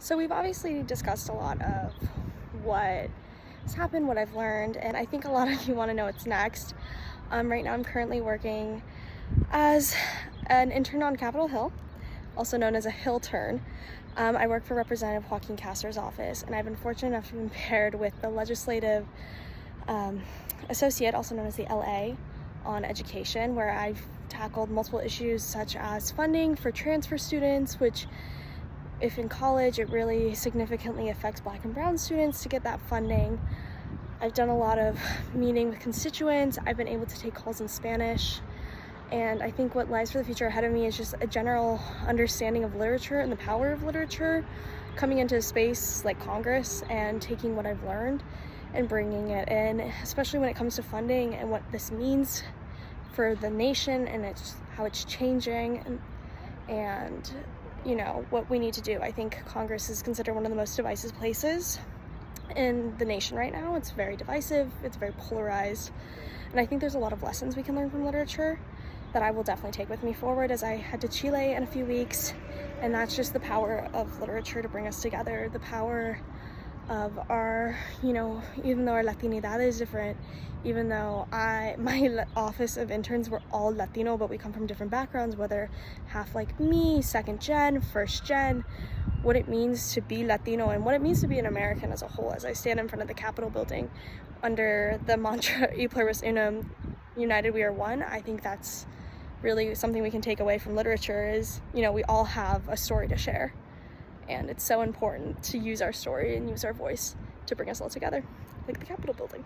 So we've obviously discussed a lot of what has happened, what I've learned, and I think a lot of you want to know what's next. Right now I'm currently working as an intern on Capitol Hill, also known as a Hill Turn. I work for Representative Joaquin Castor's office, and I've been fortunate enough to be paired with the legislative associate, also known as the LA, on education, where I've tackled multiple issues such as funding for transfer students, which if in college it really significantly affects Black and brown students to get that funding. I've done a lot of meeting with constituents. I've been able to take calls in Spanish, and I think what lies for the future ahead of me is just a general understanding of literature and the power of literature, coming into a space like Congress and taking what I've learned and bringing it in, especially when it comes to funding and what this means for the nation and how it's changing and you know what we need to do. I think Congress is considered one of the most divisive places in the nation right now. It's very divisive, it's very polarized, and I think there's a lot of lessons we can learn from literature that I will definitely take with me forward as I head to Chile in a few weeks. And that's just the power of literature to bring us together, the power of our, even though our Latinidad is different, even though my office of interns were all Latino, but we come from different backgrounds, whether half like me, second gen, first gen, what it means to be Latino and what it means to be an American as a whole. As I stand in front of the Capitol building under the mantra "E pluribus unum, united we are one," I think that's really something we can take away from literature is, we all have a story to share. And it's so important to use our story and use our voice to bring us all together, like the Capitol building.